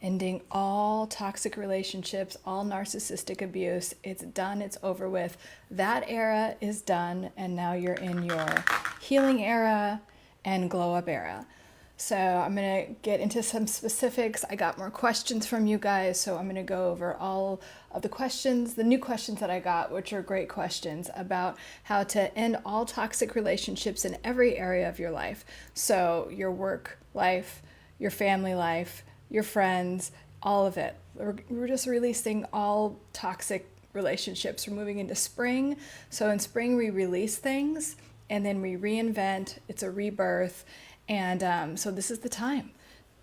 ending all toxic relationships, all narcissistic abuse. It's done, it's over with. That era is done, and now you're in your healing era and glow up era. So I'm going to get into some specifics. I got more questions from you guys, so I'm going to go over all of the questions, the new questions that I got, which are great questions about how to end all toxic relationships in every area of your life. So your work life, your family life, your friends, all of it. We're just releasing all toxic relationships. We're moving into spring. So in spring, we release things and then we reinvent. It's a rebirth. And so this is the time.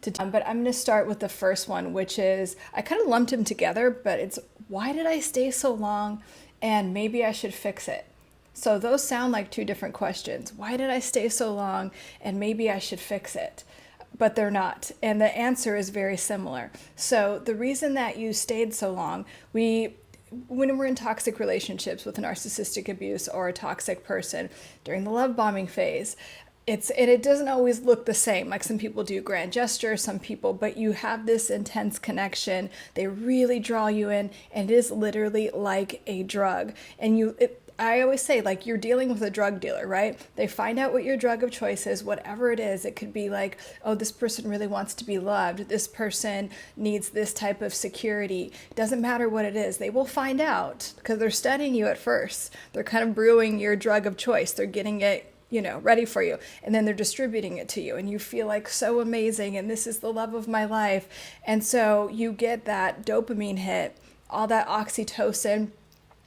But I'm going to start with the first one, which is, I kind of lumped them together, but it's, why did I stay so long? And maybe I should fix it. So those sound like two different questions. Why did I stay so long? And maybe I should fix it. But they're not. And the answer is very similar. So the reason that you stayed so long, when we're in toxic relationships with narcissistic abuse or a toxic person during the love bombing phase, it doesn't always look the same. Like some people do grand gestures, some people, but you have this intense connection. They really draw you in, and it is literally like a drug. And I always say, like, you're dealing with a drug dealer, right? They find out what your drug of choice is, whatever it is. It could be like, oh, this person really wants to be loved. This person needs this type of security. It doesn't matter what it is. They will find out because they're studying you at first. They're kind of brewing your drug of choice. They're getting it, ready for you. And then they're distributing it to you and you feel like so amazing and this is the love of my life. And so you get that dopamine hit, all that oxytocin.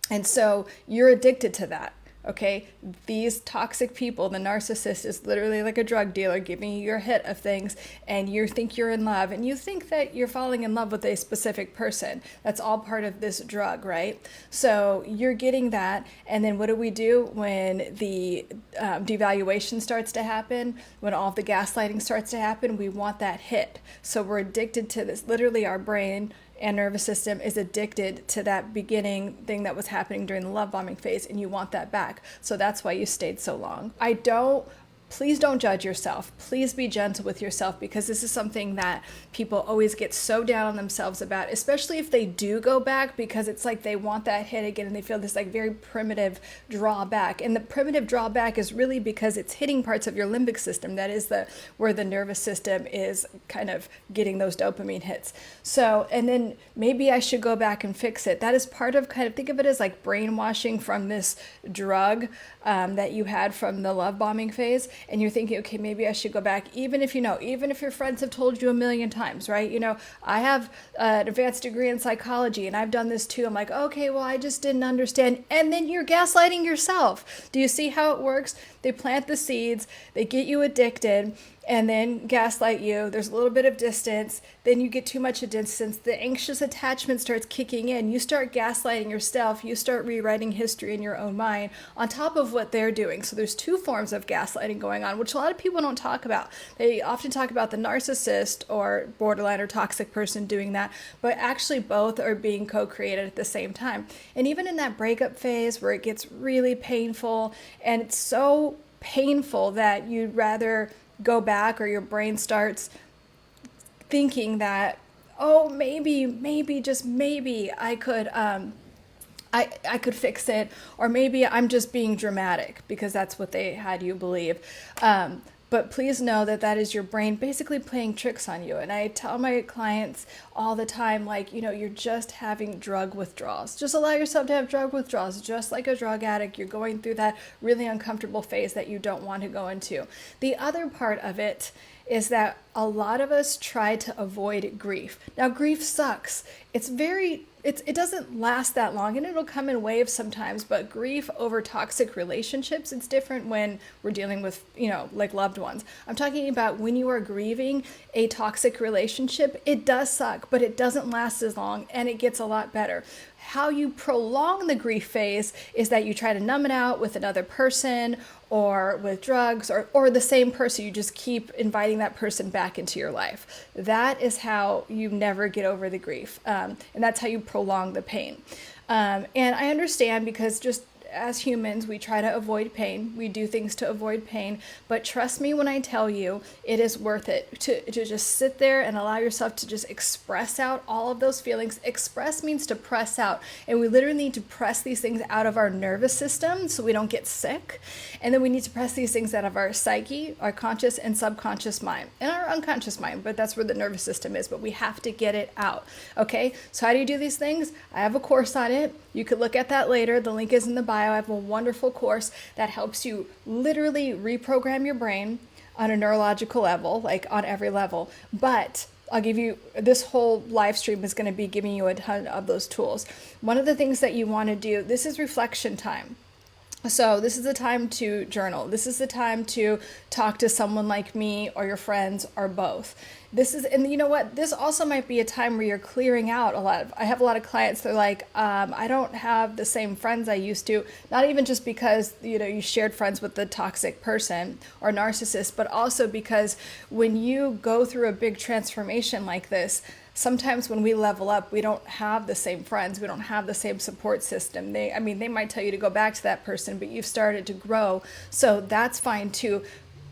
And so you're addicted to that. Okay, these toxic people, the narcissist is literally like a drug dealer giving you your hit of things, and you think you're in love, and you think that you're falling in love with a specific person. That's all part of this drug, right? So you're getting that, and then what do we do when the devaluation starts to happen, when all of the gaslighting starts to happen? We want that hit. So we're addicted to this. Literally, our brain and nervous system is addicted to that beginning thing that was happening during the love bombing phase, and you want that back. So that's why you stayed so long. Please don't judge yourself. Please be gentle with yourself, because this is something that people always get so down on themselves about, especially if they do go back, because it's like they want that hit again and they feel this like very primitive drawback. And the primitive drawback is really because it's hitting parts of your limbic system. That is where the nervous system is kind of getting those dopamine hits. So, and then maybe I should go back and fix it. That is part of think of it as like brainwashing from this drug that you had from the love bombing phase. And you're thinking, okay, maybe I should go back, even if your friends have told you a million times, right? I have an advanced degree in psychology and I've done this too. I'm like, okay, well, I just didn't understand. And then you're gaslighting yourself. Do you see how it works? They plant the seeds, they get you addicted, and then gaslight you. There's a little bit of distance. Then you get too much of distance. The anxious attachment starts kicking in. You start gaslighting yourself. You start rewriting history in your own mind on top of what they're doing. So there's two forms of gaslighting going on, which a lot of people don't talk about. They often talk about the narcissist or borderline or toxic person doing that, but actually both are being co-created at the same time. And even in that breakup phase where it gets really painful, and it's so painful that you'd rather go back, or your brain starts thinking that, oh, maybe just maybe I could I could fix it, or maybe I'm just being dramatic, because that's what they had you believe. But please know that that is your brain basically playing tricks on you. And I tell my clients all the time, like, you're just having drug withdrawals. Just allow yourself to have drug withdrawals. Just like a drug addict, you're going through that really uncomfortable phase that you don't want to go into. The other part of it is that a lot of us try to avoid grief. Now, grief sucks. It doesn't last that long, and it'll come in waves sometimes, but grief over toxic relationships, it's different when we're dealing with, like loved ones. I'm talking about when you are grieving a toxic relationship, it does suck, but it doesn't last as long, and it gets a lot better. How you prolong the grief phase is that you try to numb it out with another person or with drugs, or the same person. You just keep inviting that person back into your life. That is how you never get over the grief. And that's how you prolong the pain. And I understand, because just as humans, we try to avoid pain. We do things to avoid pain. But trust me when I tell you, it is worth it to just sit there and allow yourself to just express out all of those feelings. Express means to press out. And we literally need to press these things out of our nervous system so we don't get sick. And then we need to press these things out of our psyche, our conscious and subconscious mind, and our unconscious mind. But that's where the nervous system is. But we have to get it out. Okay? So how do you do these things? I have a course on it. You could look at that later. The link is in the bio. I have a wonderful course that helps you literally reprogram your brain on a neurological level, like on every level. But I'll give you, this whole live stream is going to be giving you a ton of those tools. One of the things that you want to do, this is reflection time. So this is the time to journal. This is the time to talk to someone like me or your friends or both. This is, and you know what, this also might be a time where you're clearing out a lot. I have a lot of clients, they're like, I don't have the same friends I used to, not even just because, you shared friends with the toxic person or narcissist, but also because when you go through a big transformation like this, sometimes when we level up, we don't have the same friends. We don't have the same support system. They might tell you to go back to that person, but you've started to grow. So that's fine too.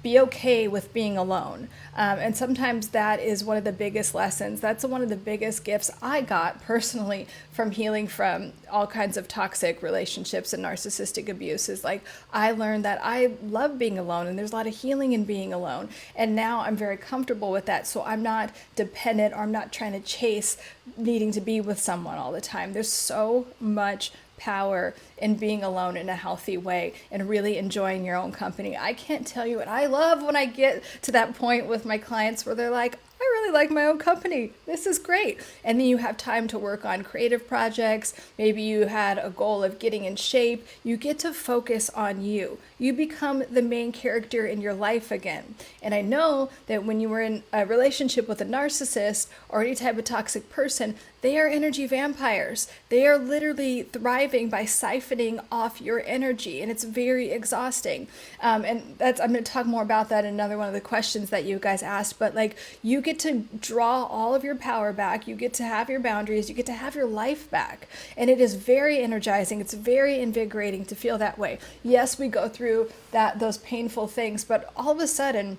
Be okay with being alone. And sometimes that is one of the biggest lessons. That's one of the biggest gifts I got personally from healing from all kinds of toxic relationships and narcissistic abuse. Is like, I learned that I love being alone, and there's a lot of healing in being alone. And now I'm very comfortable with that. So I'm not dependent, or I'm not trying to chase needing to be with someone all the time. There's so much power in being alone in a healthy way and really enjoying your own company. I can't tell you what I love when I get to that point with my clients where they're like, I really like my own company. This is great. And then you have time to work on creative projects. Maybe you had a goal of getting in shape. You get to focus on you. You become the main character in your life again. And I know that when you were in a relationship with a narcissist or any type of toxic person, they are energy vampires. They are literally thriving by siphoning off your energy, and it's very exhausting. And that's, I'm going to talk more about that in another one of the questions that you guys asked. But like, you get to draw all of your power back. You get to have your boundaries. You get to have your life back, and it is very energizing. It's very invigorating to feel that way. Yes, we go through those painful things, but all of a sudden.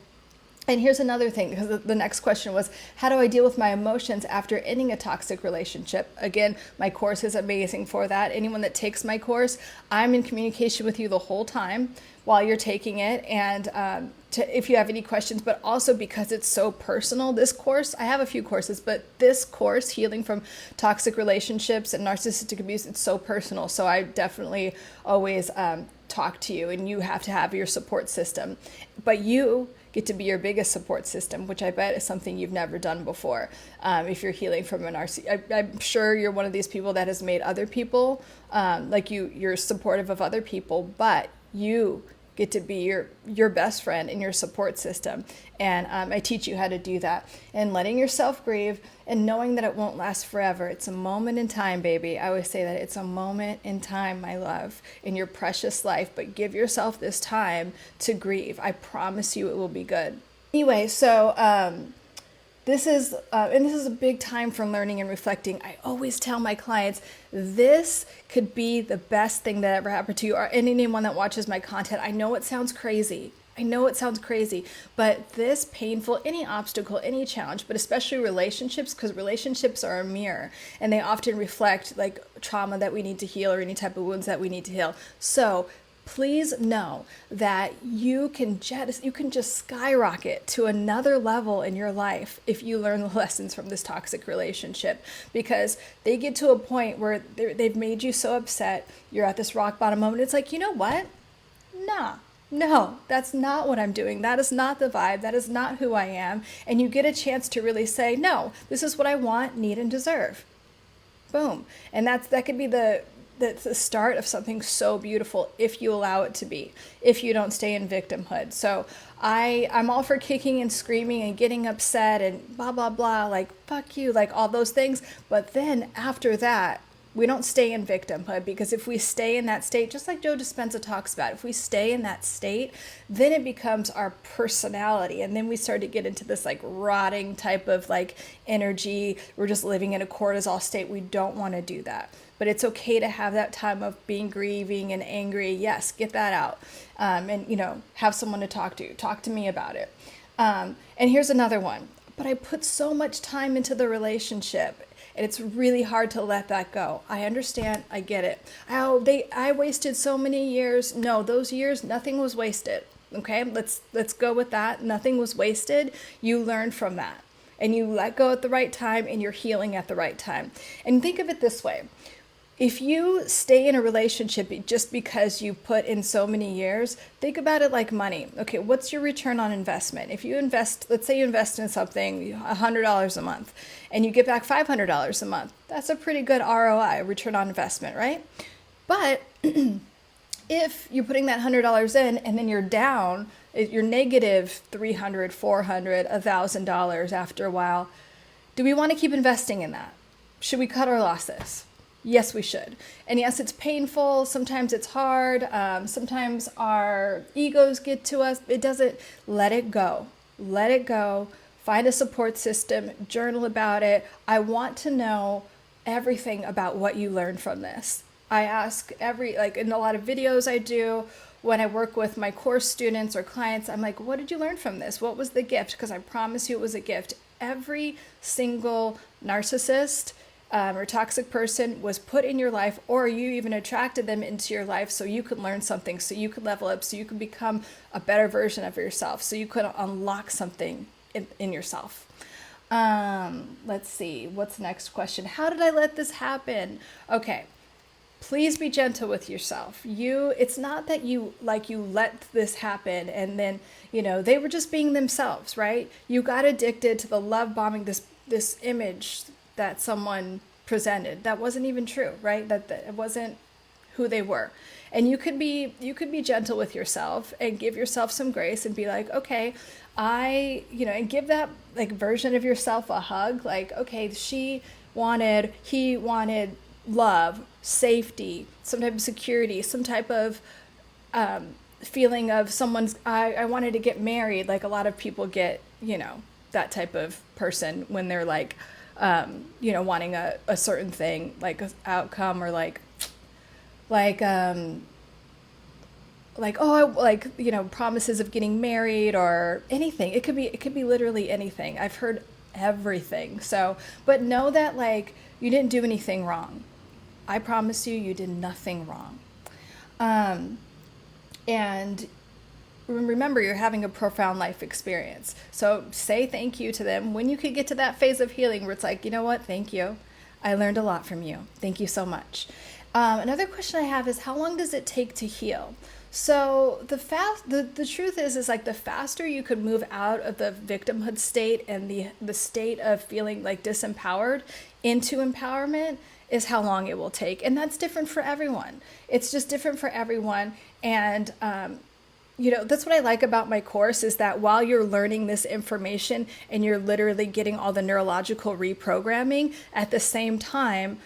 And here's another thing, because the next question was, how do I deal with my emotions after ending a toxic relationship? Again, my course is amazing for that. Anyone that takes my course, I'm in communication with you the whole time while you're taking it. And if you have any questions, but also because it's so personal, this course, I have a few courses, but this course, Healing from Toxic Relationships and Narcissistic Abuse, it's so personal. So I definitely always talk to you, and you have to have your support system. But you get to be your biggest support system, which I bet is something you've never done before. If you're healing from a narcissist, I'm sure you're one of these people that has made other people, you're supportive of other people, but you get to be your best friend and your support system. And I teach you how to do that, and letting yourself grieve and knowing that it won't last forever. It's a moment in time, baby. I always say that it's a moment in time, my love, in your precious life, but give yourself this time to grieve. I promise you it will be good. Anyway, so this is a big time for learning and reflecting. I always tell my clients, this could be the best thing that ever happened to you, or anyone that watches my content. I know it sounds crazy. But this painful, any obstacle, any challenge, but especially relationships, because relationships are a mirror, and they often reflect like trauma that we need to heal or any type of wounds that we need to heal. So please know that you can just skyrocket to another level in your life if you learn the lessons from this toxic relationship, because they get to a point where they've made you so upset. You're at this rock bottom moment. It's like, you know what? No, that's not what I'm doing. That is not the vibe. That is not who I am. And you get a chance to really say, no, this is what I want, need, and deserve. Boom. And that could be the start of something so beautiful if you allow it to be, if you don't stay in victimhood. So I'm all for kicking and screaming and getting upset and blah, blah, blah, like, fuck you, like all those things. But then after that, We don't stay in victimhood, because if we stay in that state, just like Joe Dispenza talks about, if we stay in that state, then it becomes our personality. And then we start to get into this like rotting type of like energy. We're just living in a cortisol state. We don't want to do that. But it's okay to have that time of being grieving and angry. Yes, get that out. And, you know, have someone to talk to. Talk to me about it. And here's another one. But I put so much time into the relationship, and it's really hard to let that go. I understand. I get it. I wasted so many years. No, those years, nothing was wasted. Okay, let's go with that. Nothing was wasted. You learned from that, and you let go at the right time, and you're healing at the right time. And think of it this way. If you stay in a relationship just because you put in so many years, think about it like money. Okay, what's your return on investment? If you invest, let's say you invest in something, $100 a month, and you get back $500 a month, that's a pretty good ROI, return on investment, right? But if you're putting that $100 in and then you're down, you're negative $300, $400, $1,000 after a while, do we want to keep investing in that? Should we cut our losses? Yes, we should. And yes, it's painful. Sometimes it's hard. Sometimes our egos get to us. It doesn't. Let it go. Let it go. Find a support system. Journal about it. I want to know everything about what you learned from this. I ask like in a lot of videos I do, when I work with my course students or clients, I'm like, what did you learn from this? What was the gift? Because I promise you it was a gift. Every single narcissist or toxic person was put in your life, or you even attracted them into your life so you could learn something, so you could level up, so you could become a better version of yourself, so you could unlock something in yourself. Let's see, what's the next question? How did I let this happen? Okay, please be gentle with yourself. It's not that you let this happen and then, they were just being themselves, right? You got addicted to the love bombing, this image that someone presented that wasn't even true, right? That it wasn't who they were. And you could be gentle with yourself and give yourself some grace and be like, okay, and give that like version of yourself a hug. Like, okay, he wanted love, safety, some type of security, some type of feeling of I wanted to get married. Like a lot of people get, that type of person when they're like, wanting a certain thing, like an outcome, or promises of getting married or anything. It could be literally anything. I've heard everything. So, but know that like you didn't do anything wrong. I promise you did nothing wrong. And remember, you're having a profound life experience. So say thank you to them when you could get to that phase of healing where it's like, you know what? Thank you. I learned a lot from you. Thank you so much. Another question I have is, how long does it take to heal? So the truth is like the faster you could move out of the victimhood state and the state of feeling like disempowered into empowerment is how long it will take. And that's different for everyone. It's just different for everyone. And, that's what I like about my course, is that while you're learning this information and you're literally getting all the neurological reprogramming, at the same time,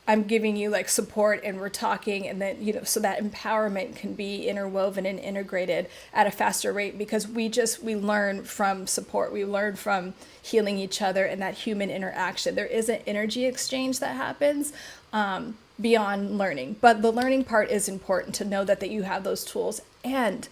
I'm giving you like support, and we're talking, and then, so that empowerment can be interwoven and integrated at a faster rate, because we learn from support. We learn from healing each other and that human interaction. There is an energy exchange that happens beyond learning, but the learning part is important, to know that you have those tools. And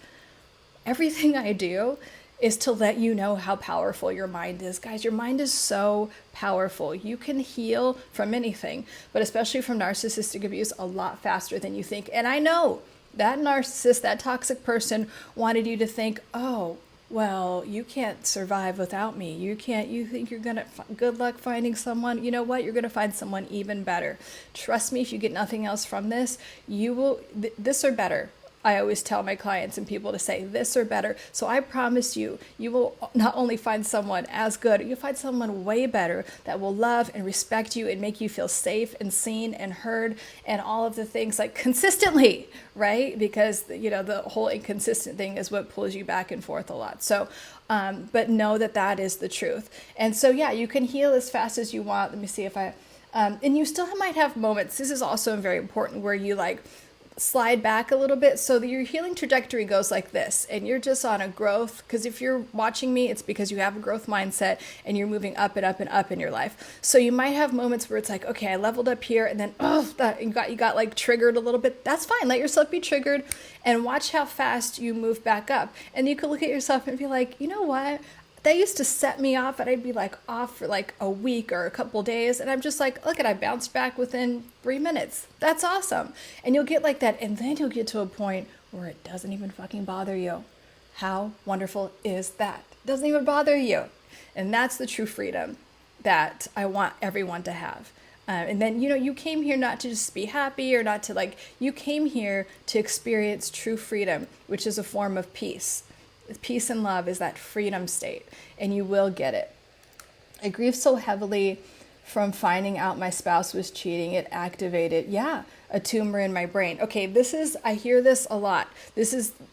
everything I do is to let you know how powerful your mind is. Guys, your mind is so powerful. You can heal from anything, but especially from narcissistic abuse, a lot faster than you think. And I know that narcissist, that toxic person, wanted you to think, oh, well, you can't survive without me. You think you're going to, good luck finding someone. You know what? You're going to find someone even better. Trust me, if you get nothing else from this, you will, this or better. I always tell my clients and people to say this or better. So I promise you, you will not only find someone as good, you'll find someone way better that will love and respect you and make you feel safe and seen and heard and all of the things, like consistently, right? Because, the whole inconsistent thing is what pulls you back and forth a lot. So, but know that is the truth. And so, yeah, you can heal as fast as you want. Let me see if And you still might have moments, this is also very important, where you like slide back a little bit so that your healing trajectory goes like this, and you're just on a growth, because if you're watching me, it's because you have a growth mindset and you're moving up and up and up in your life. So you might have moments where it's like, okay, I leveled up here, and then you got like triggered a little bit. That's fine. Let yourself be triggered and watch how fast you move back up. And you can look at yourself and be like, you know what? That used to set me off, and I'd be like off for like a week or a couple days. And I'm just like, look, I bounced back within 3 minutes. That's awesome. And you'll get like that. And then you'll get to a point where it doesn't even fucking bother you. How wonderful is that? It doesn't even bother you. And that's the true freedom that I want everyone to have. And then, you came here not to just be happy or not to like, you came here to experience true freedom, which is a form of peace. Peace and love is that freedom state, and you will get it. I grieve so heavily from finding out my spouse was cheating. It activated, a tumor in my brain. Okay, I hear this a lot.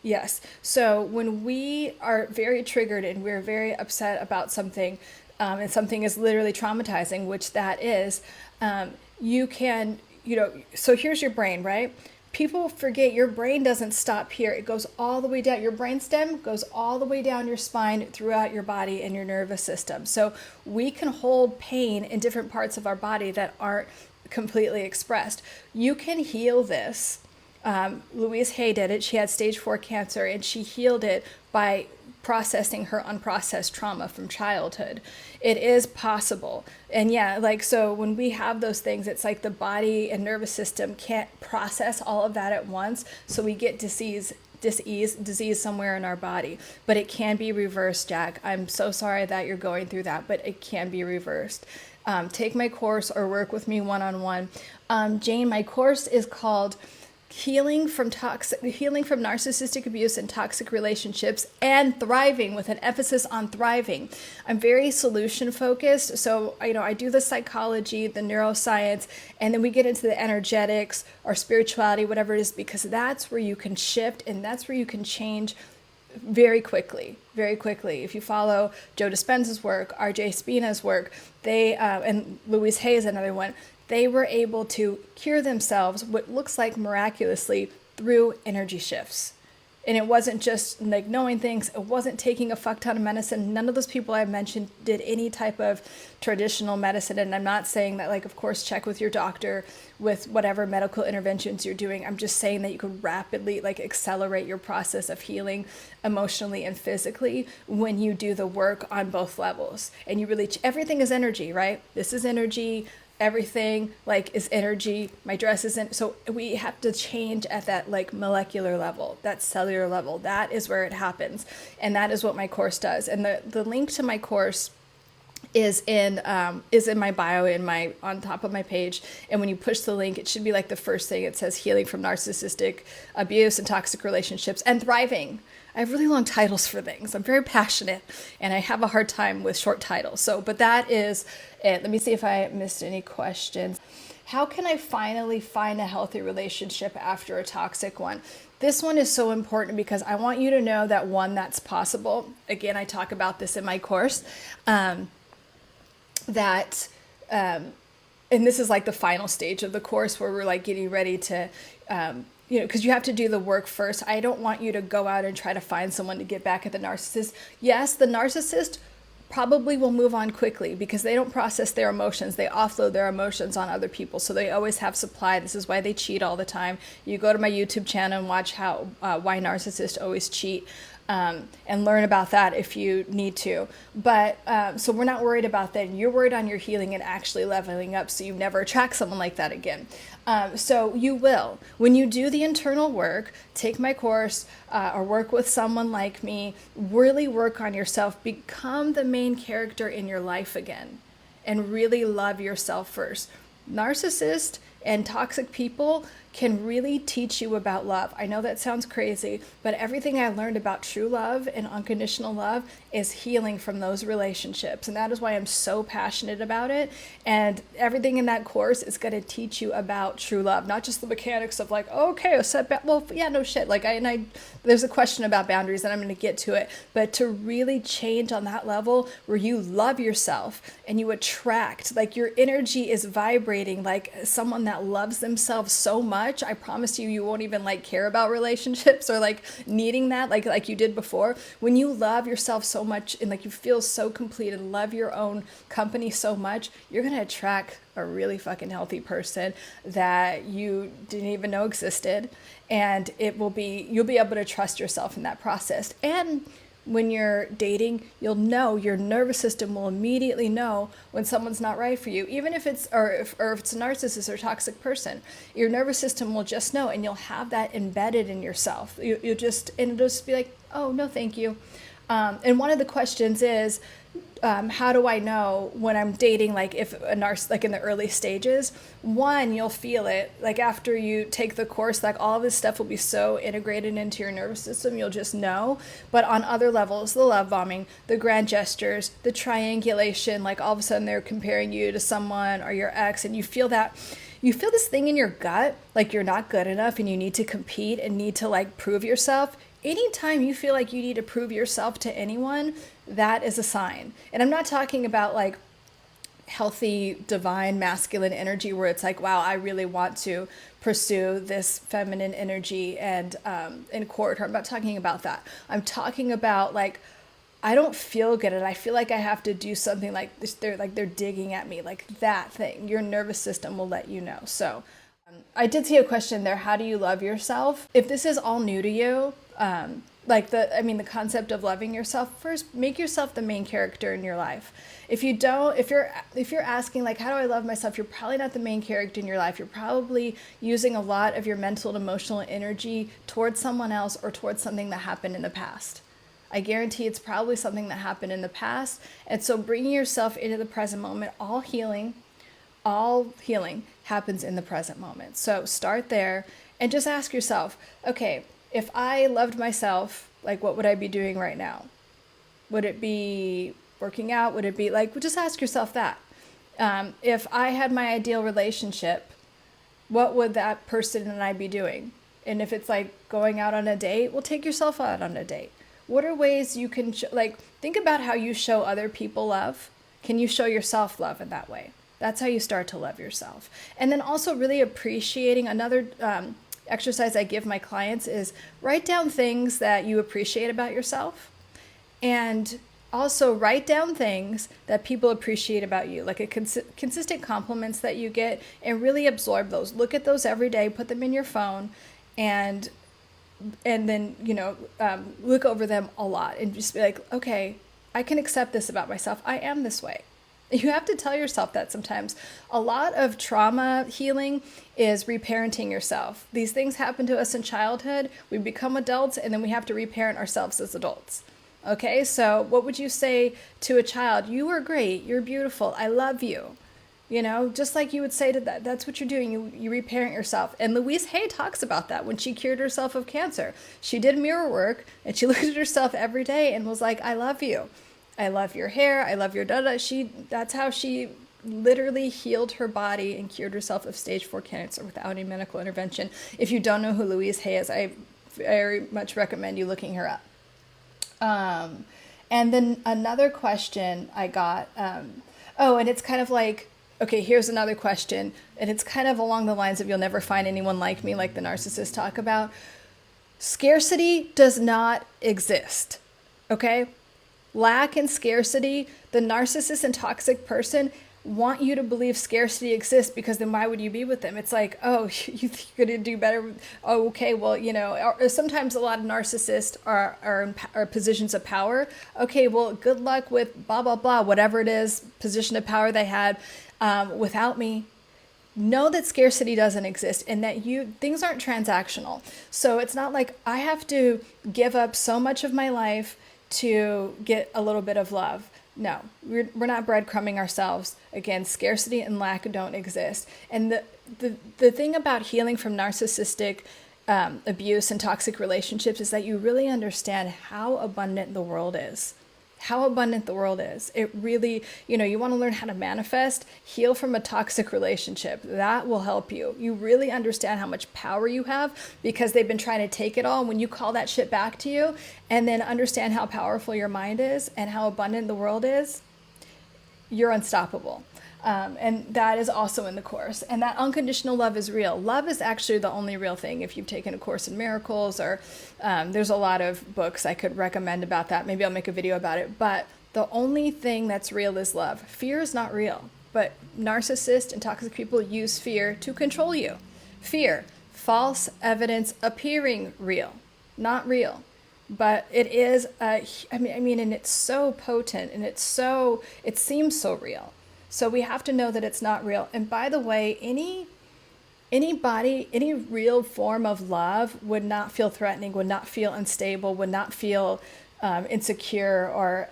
Yes. So when we are very triggered and we're very upset about something, and something is literally traumatizing, which that is, you can, so here's your brain, right? People forget your brain doesn't stop here. It goes all the way down. Your brainstem goes all the way down your spine throughout your body and your nervous system. So we can hold pain in different parts of our body that aren't completely expressed. You can heal this. Louise Hay did it. She had stage 4 cancer, and she healed it by processing her unprocessed trauma from childhood. It is possible. And so when we have those things, it's like the body and nervous system can't process all of that at once. So we get disease somewhere in our body, but it can be reversed, Jack. I'm so sorry that you're going through that, but it can be reversed. Take my course or work with me one-on-one. Jane, my course is called Healing from Narcissistic Abuse and Toxic Relationships and Thriving, with an emphasis on thriving. I'm very solution focused. So, I do the psychology, the neuroscience, and then we get into the energetics or spirituality, whatever it is, because that's where you can shift and that's where you can change very quickly. If you follow Joe Dispenza's work, RJ Spina's work, and Louise Hay is another one, they were able to cure themselves what looks like miraculously through energy shifts. And it wasn't just like knowing things. It wasn't taking a fuck ton of medicine. None of those people I mentioned did any type of traditional medicine. And I'm not saying that, like, of course, check with your doctor with whatever medical interventions you're doing. I'm just saying that you could rapidly, like, accelerate your process of healing emotionally and physically when you do the work on both levels. And you really, everything is energy, right? This is energy. Everything is energy. My dress isn't. So we have to change at that molecular level, that cellular level. That is where it happens. And that is what my course does. And the link to my course is in my bio on top of my page. And when you push the link, it should be like the first thing. It says Healing from Narcissistic Abuse and Toxic Relationships and Thriving. I have really long titles for things. I'm very passionate and I have a hard time with short titles. But that is it. Let me see if I missed any questions. How can I finally find a healthy relationship after a toxic one? This one is so important because I want you to know that, one, that's possible. Again, I talk about this in my course. And this is like the final stage of the course where we're getting ready to, because you have to do the work first. I don't want you to go out and try to find someone to get back at the narcissist. Yes, the narcissist probably will move on quickly because they don't process their emotions. They offload their emotions on other people. So they always have supply. This is why they cheat all the time. You go to my YouTube channel and watch why narcissists always cheat. And learn about that if you need to. But so we're not worried about that. You're worried on your healing and actually leveling up so you never attract someone like that again. So you will. When you do the internal work, take my course or work with someone like me, really work on yourself, become the main character in your life again, and really love yourself first. Narcissist And toxic people can really teach you about love. I know that sounds crazy, but everything I learned about true love and unconditional love is healing from those relationships. And that is why I'm so passionate about it. And everything in that course is going to teach you about true love, not just the mechanics of like, okay, a setback. Well, yeah, no shit. Like there's a question about boundaries and I'm going to get to it, but to really change on that level where you love yourself and you attract, like your energy is vibrating like someone that loves themselves so much. I promise you, you won't even like care about relationships or like needing that like you did before. When you love yourself so much and like you feel so complete and love your own company so much, you're going to attract a really fucking healthy person that you didn't even know existed. And you'll be able to trust yourself in that process. And when you're dating, you'll know, your nervous system will immediately know when someone's not right for you, even if it's if it's a narcissist or toxic person. Your nervous system will just know, and you'll have that embedded in yourself. It'll just be like, oh no, thank you. And one of the questions is, how do I know when I'm dating, like if a like in the early stages? One, you'll feel it. Like after you take the course, like all of this stuff will be so integrated into your nervous system, you'll just know. But on other levels, the love bombing, the grand gestures, the triangulation, like all of a sudden they're comparing you to someone or your ex, and you feel this thing in your gut, like you're not good enough and you need to compete and need to like prove yourself. Anytime you feel like you need to prove yourself to anyone, that is a sign. And I'm not talking about like healthy, divine, masculine energy where it's like, wow, I really want to pursue this feminine energy and court her. I'm not talking about that. I'm talking about like, I don't feel good and I feel like I have to do something like this. They're digging at me, like that thing. Your nervous system will let you know. So I did see a question there. How do you love yourself? If this is all new to you, the concept of loving yourself, first, make yourself the main character in your life. If you're asking like, how do I love myself? You're probably not the main character in your life. You're probably using a lot of your mental and emotional energy towards someone else or towards something that happened in the past. I guarantee it's probably something that happened in the past. And so bringing yourself into the present moment, all healing happens in the present moment. So start there and just ask yourself, okay, if I loved myself, like what would I be doing right now? Would it be working out? Would it be like, just ask yourself that. If I had my ideal relationship, what would that person and I be doing? And if it's like going out on a date, well, take yourself out on a date. What are ways you can, think about how you show other people love. Can you show yourself love in that way? That's how you start to love yourself. And then also really appreciating, another exercise I give my clients is write down things that you appreciate about yourself, and also write down things that people appreciate about you, like consistent compliments that you get, and really absorb those. Look at those every day, put them in your phone, and then, look over them a lot and just be like, okay, I can accept this about myself. I am this way. You have to tell yourself that sometimes. A lot of trauma healing is reparenting yourself. These things happen to us in childhood. We become adults and then we have to reparent ourselves as adults. Okay, so what would you say to a child? You are great. You're beautiful. I love you. Just like you would say to that. That's what you're doing. You reparent yourself. And Louise Hay talks about that when she cured herself of cancer. She did mirror work and she looked at herself every day and was like, I love you. I love your hair. I love your da-da. That's how she literally healed her body and cured herself of stage 4 cancer without any medical intervention. If you don't know who Louise Hay is, I very much recommend you looking her up. And then another question I got, and it's kind of like, okay, here's another question. And it's kind of along the lines of, you'll never find anyone like me, like the narcissists talk about. Scarcity does not exist. Okay? Lack and scarcity, the narcissist and toxic person want you to believe scarcity exists, because then why would you be with them? It's like, oh, you think you're going to do better? Oh, okay, well, or sometimes a lot of narcissists are in positions of power. Okay, well, good luck with blah, blah, blah, whatever it is, position of power they had without me. Know that scarcity doesn't exist and that things aren't transactional. So it's not like I have to give up so much of my life to get a little bit of love. No, we're not breadcrumbing ourselves. Again, scarcity and lack don't exist. And the thing about healing from narcissistic abuse and toxic relationships is that you really understand how abundant the world is. How abundant the world is. It really, you want to learn how to manifest, heal from a toxic relationship. That will help you. You really understand how much power you have because they've been trying to take it all. And when you call that shit back to you and then understand how powerful your mind is and how abundant the world is, you're unstoppable. And that is also in the course. And that unconditional love is real. Love is actually the only real thing. If you've taken a course in miracles or there's a lot of books I could recommend about that. Maybe I'll make a video about it. But the only thing that's real is love. Fear is not real. But narcissists and toxic people use fear to control you. Fear, false evidence appearing real, not real. But it is, and it's so potent and it seems so real. So we have to know that it's not real. And by the way, any real form of love would not feel threatening, would not feel unstable, would not feel insecure, or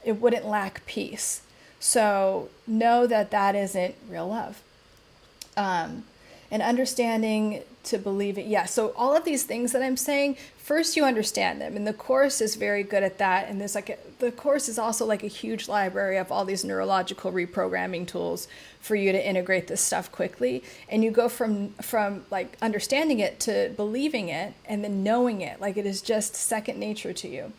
it wouldn't lack peace. So know that that isn't real love. And understanding to believe it. Yeah, so all of these things that I'm saying, first you understand them. And the course is very good at that. And the course is also like a huge library of all these neurological reprogramming tools for you to integrate this stuff quickly. And you go from like understanding it to believing it and then knowing it. Like it is just second nature to you.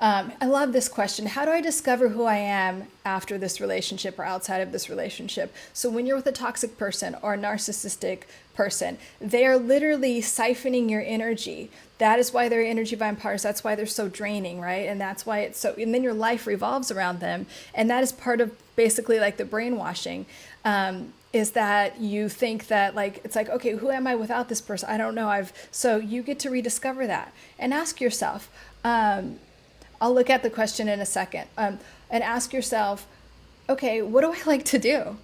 I love this question. How do I discover who I am after this relationship or outside of this relationship? So when you're with a toxic person or a narcissistic person, they are literally siphoning your energy. That is why they're energy vampires. That's why they're so draining, right? And that's why and then your life revolves around them. And that is part of basically like the brainwashing, is that you think that like, it's like, okay, who am I without this person? I don't know. So you get to rediscover that and ask yourself, I'll look at the question in a second, and ask yourself, okay, what do I like to do?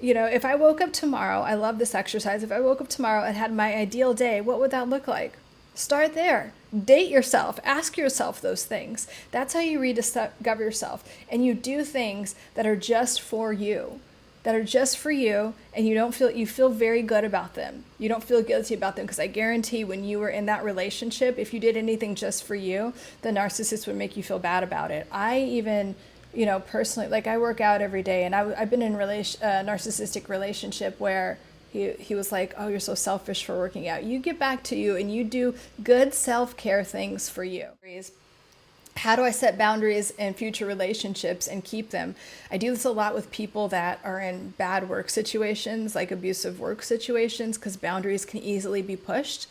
If I woke up tomorrow, I love this exercise. If I woke up tomorrow and had my ideal day, what would that look like? Start there. Date yourself. Ask yourself those things. That's how you rediscover yourself. And you do things that are just for you. And you feel very good about them. You don't feel guilty about them, because I guarantee when you were in that relationship, if you did anything just for you, the narcissist would make you feel bad about it. I even, personally, like I work out every day, and I've been in a narcissistic relationship where he was like, oh, you're so selfish for working out. You get back to you and you do good self-care things for you. How do I set boundaries in future relationships and keep them? I do this a lot with people that are in bad work situations, like abusive work situations, because boundaries can easily be pushed.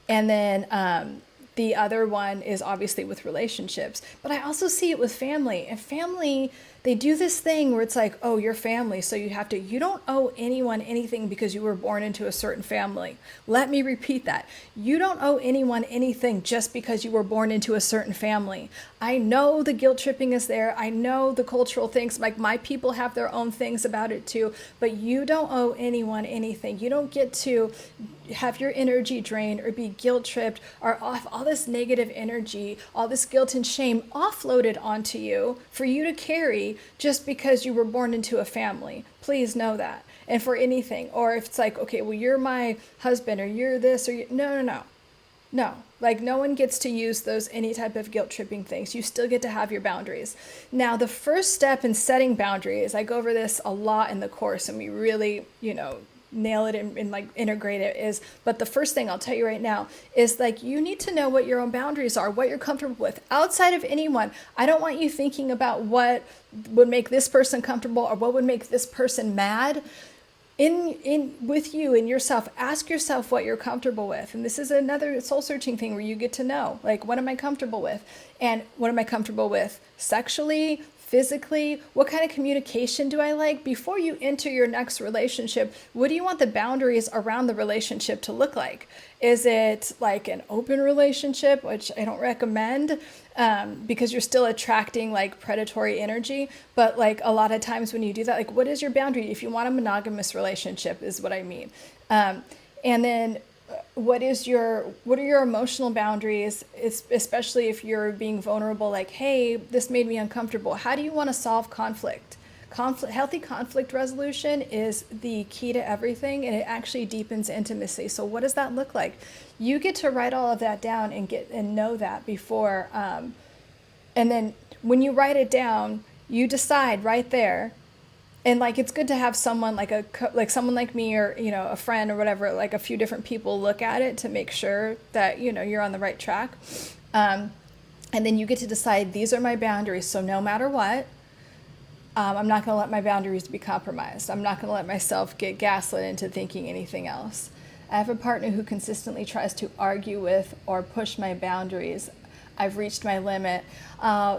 And then the other one is obviously with relationships. But I also see it with family. And family, they do this thing where it's like, oh, you're family, so you don't owe anyone anything because you were born into a certain family. Let me repeat that. You don't owe anyone anything just because you were born into a certain family. I know the guilt tripping is there. I know the cultural things, like my people have their own things about it too, but you don't owe anyone anything. You don't get to have your energy drained or be guilt tripped or off all this negative energy, all this guilt and shame offloaded onto you for you to carry just because you were born into a family. Please know that. And for anything, or if it's like, okay, well, you're my husband or you're this or no, like no one gets to use any type of guilt tripping things. You still get to have your boundaries. Now, the first step in setting boundaries, I go over this a lot in the course and we really, nail it and like integrate it but the first thing I'll tell you right now is like, you need to know what your own boundaries are, what you're comfortable with outside of anyone. I don't want you thinking about what would make this person comfortable or what would make this person mad. With you and yourself, ask yourself what you're comfortable with. And this is another soul searching thing where you get to know, like, what am I comfortable with? And what am I comfortable with sexually, physically? What kind of communication do I like? Before you enter your next relationship, what do you want the boundaries around the relationship to look like? Is it like an open relationship, which I don't recommend, because you're still attracting like predatory energy. But like a lot of times when you do that, like, what is your boundary? If you want a monogamous relationship is what I mean. And then what are your emotional boundaries, especially if you're being vulnerable, like, hey, this made me uncomfortable. How do you want to solve conflict? Healthy conflict resolution is the key to everything, and it actually deepens intimacy. So what does that look like? You get to write all of that down and know that before, and then when you write it down, you decide right there. And like, it's good to have someone like someone like me, or, you know, a friend or whatever, like a few different people look at it to make sure that, you know, you're on the right track. And then you get to decide, these are my boundaries. So no matter what, I'm not going to let my boundaries be compromised. I'm not going to let myself get gaslit into thinking anything else. I have a partner who consistently tries to argue with or push my boundaries. I've reached my limit.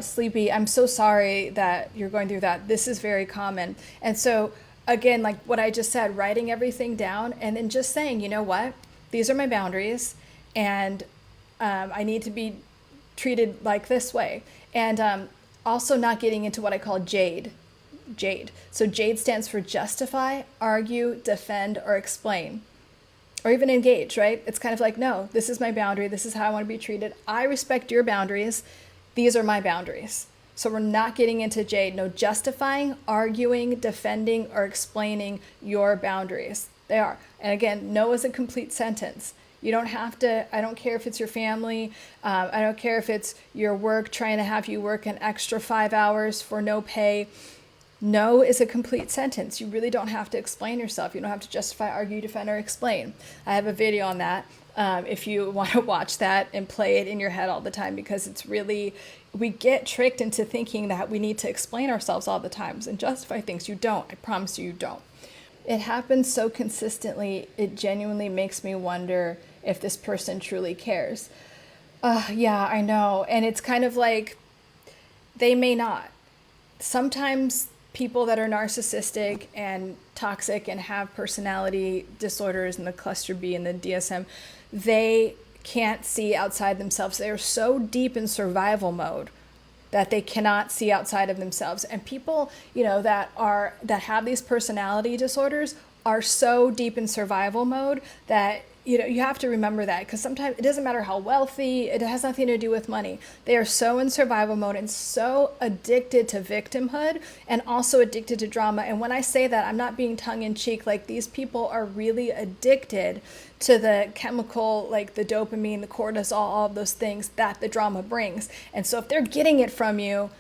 Sleepy, I'm so sorry that you're going through that. This is very common. And so, again, like what I just said, writing everything down and then just saying, you know what, these are my boundaries, and I need to be treated like this way. And also not getting into what I call jade. So jade stands for justify, argue, defend, or explain. Or even engage, right? It's kind of like, no, this is my boundary. This is how I want to be treated. I respect your boundaries. These are my boundaries. So we're not getting into jade. No justifying, arguing, defending, or explaining your boundaries. They are. And again, no is a complete sentence. You don't have to, I don't care if it's your family. I don't care if it's your work trying to have you work an extra 5 hours for no pay. No is a complete sentence. You really don't have to explain yourself. You don't have to justify, argue, defend, or explain. I have a video on that if you want to watch that and play it in your head all the time, because it's really, we get tricked into thinking that we need to explain ourselves all the time and justify things. You don't. I promise you don't. It happens so consistently, it genuinely makes me wonder if this person truly cares. Yeah, I know. And it's kind of like, they may not. Sometimes people that are narcissistic and toxic and have personality disorders and the cluster B and the DSM, they can't see outside themselves. They are so deep in survival mode that they cannot see outside of themselves. And people, you know, that have these personality disorders are so deep in survival mode that, you know, you have to remember that, because sometimes it doesn't matter how wealthy, it has nothing to do with money. They are so in survival mode and so addicted to victimhood and also addicted to drama. And when I say that, I'm not being tongue in cheek. Like, these people are really addicted to the chemical, like the dopamine, the cortisol, all of those things that the drama brings. And so if they're getting it from you,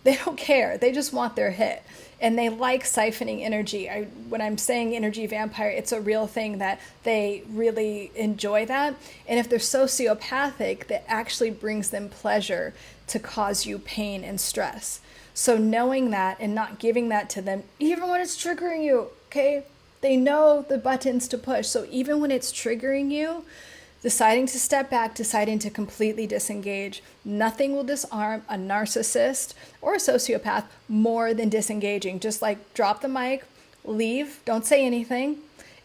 they don't care. They just want their hit. And they like siphoning energy. When I'm saying energy vampire, it's a real thing that they really enjoy that. And if they're sociopathic, that actually brings them pleasure to cause you pain and stress. So knowing that and not giving that to them, even when it's triggering you, okay? They know the buttons to push. So even when it's triggering you, deciding to step back, deciding to completely disengage. Nothing will disarm a narcissist or a sociopath more than disengaging. Just like drop the mic, leave, don't say anything.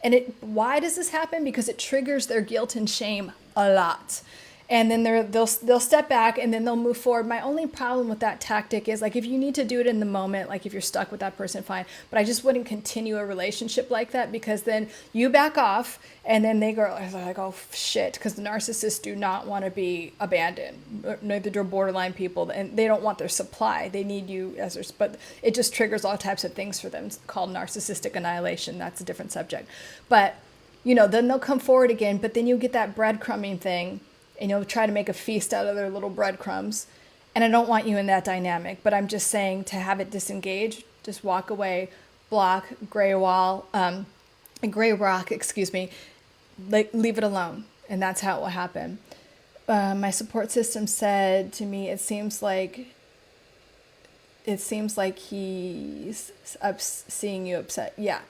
And why does this happen? Because it triggers their guilt and shame a lot. And then they'll step back and then they'll move forward. My only problem with that tactic is, like, if you need to do it in the moment, like if you're stuck with that person, fine. But I just wouldn't continue a relationship like that, because then you back off and then they go like, oh shit, because the narcissists do not want to be abandoned. Neither do borderline people, and they don't want their supply. They need you as theirs, but it just triggers all types of things for them. It's called narcissistic annihilation. That's a different subject. But, you know, then they'll come forward again, but then you get that breadcrumbing thing, and you'll try to make a feast out of their little breadcrumbs. And I don't want you in that dynamic, but I'm just saying, to have it disengage, just walk away, block, gray rock, excuse me, like, leave it alone. And that's how it will happen. My support system said to me, it seems like he's seeing you upset. Yeah.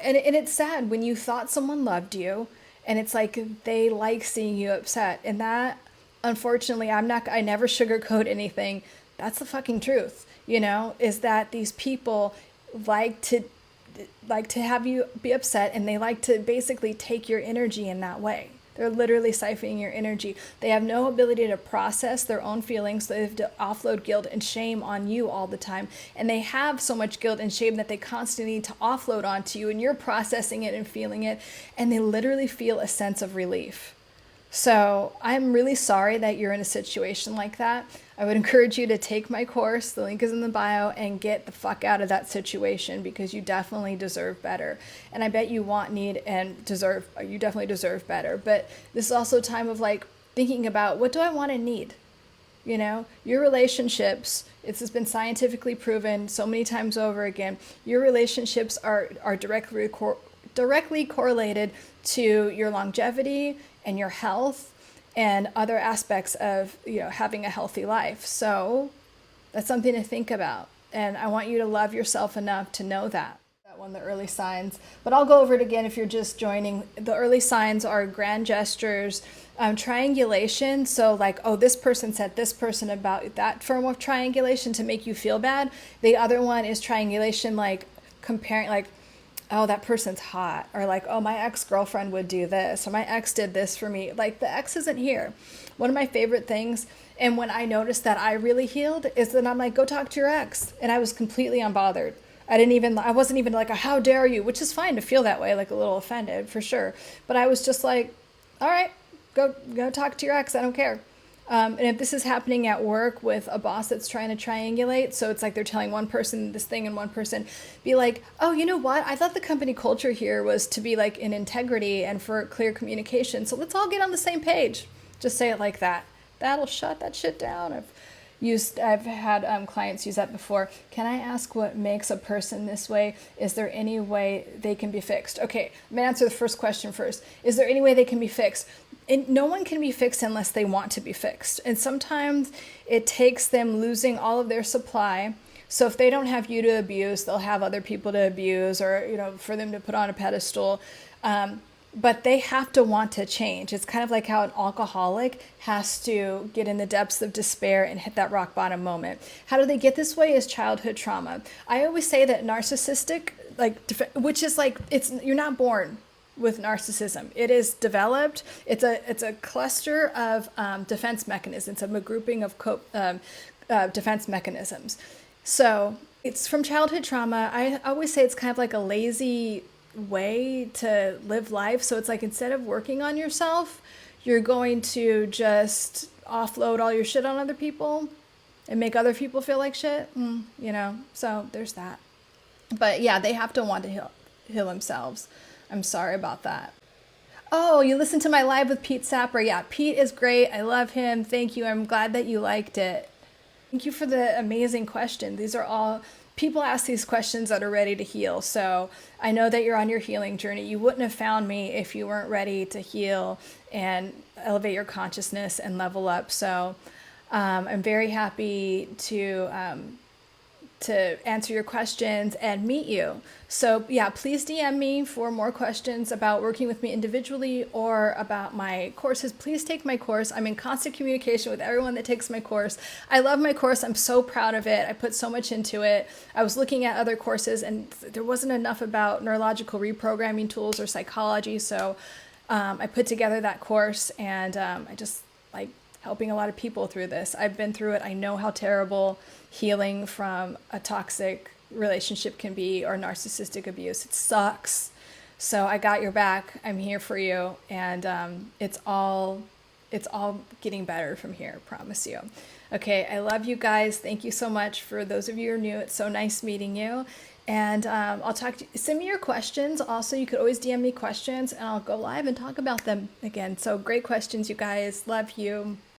And it's sad when you thought someone loved you, and it's like they like seeing you upset. And that, unfortunately, I never sugarcoat anything. That's the fucking truth, you know, is that these people like to have you be upset, and they like to basically take your energy in that way. They're literally siphoning your energy. They have no ability to process their own feelings. They have to offload guilt and shame on you all the time. And they have so much guilt and shame that they constantly need to offload onto you, and you're processing it and feeling it. And they literally feel a sense of relief. So I'm really sorry that you're in a situation like that. I would encourage you to take my course. The link is in the bio, and get the fuck out of that situation, because you definitely deserve better. And I bet you want, need, and deserve, you definitely deserve better. But this is also a time of like thinking about, what do I want and need? You know, your relationships, it's been scientifically proven so many times over again, your relationships are directly correlated to your longevity and your health and other aspects of, you know, having a healthy life. So that's something to think about. And I want you to love yourself enough to know that. That one, the early signs. But I'll go over it again if you're just joining. The early signs are grand gestures, triangulation. So like, oh, this person said this person about that form of triangulation to make you feel bad. The other one is triangulation, like comparing, like, oh, that person's hot, or like, oh, my ex-girlfriend would do this, or my ex did this for me. Like, the ex isn't here. One of my favorite things, and when I noticed that I really healed, is that I'm like, go talk to your ex. And I was completely unbothered. I wasn't even like, how dare you, which is fine to feel that way, like a little offended for sure. But I was just like, all right, go talk to your ex. I don't care. And if this is happening at work with a boss that's trying to triangulate, so it's like they're telling one person this thing and one person be like, oh, you know what? I thought the company culture here was to be like in integrity and for clear communication. So let's all get on the same page. Just say it like that. That'll shut that shit down. I've had clients use that before. Can I ask what makes a person this way? Is there any way they can be fixed? Okay, I'm gonna answer the first question first. Is there any way they can be fixed? And no one can be fixed unless they want to be fixed. And sometimes it takes them losing all of their supply. So if they don't have you to abuse, they'll have other people to abuse, or, you know, for them to put on a pedestal. But they have to want to change. It's kind of like how an alcoholic has to get in the depths of despair and hit that rock bottom moment. How do they get this way? Is childhood trauma. I always say that narcissistic, like, which is like, you're not born with narcissism. It is developed. It's a cluster of defense mechanisms, a grouping of defense mechanisms. So it's from childhood trauma. I always say it's kind of like a lazy way to live life. So it's like, instead of working on yourself, you're going to just offload all your shit on other people and make other people feel like shit. You know, so there's that. But yeah, they have to want to heal themselves. I'm sorry about that. Oh, you listened to my live with Pete Sapper. Yeah, Pete is great. I love him. Thank you. I'm glad that you liked it. Thank you for the amazing question. These are all people ask these questions that are ready to heal. So I know that you're on your healing journey. You wouldn't have found me if you weren't ready to heal and elevate your consciousness and level up. So I'm very happy to answer your questions and meet you. So yeah, please DM me for more questions about working with me individually or about my courses. Please take my course. I'm in constant communication with everyone that takes my course. I love my course. I'm so proud of it. I put so much into it. I was looking at other courses and there wasn't enough about neurological reprogramming tools or psychology. So I put together that course, and I just like helping a lot of people through this. I've been through it. I know how terrible healing from a toxic relationship can be, or narcissistic abuse. It sucks. So I got your back. I'm here for you. And it's all getting better from here, I promise you. Okay, I love you guys. Thank you so much. For those of you who are new, it's so nice meeting you. And I'll talk to you. Send me your questions. Also, you could always DM me questions and I'll go live and talk about them again. So great questions, you guys. Love you.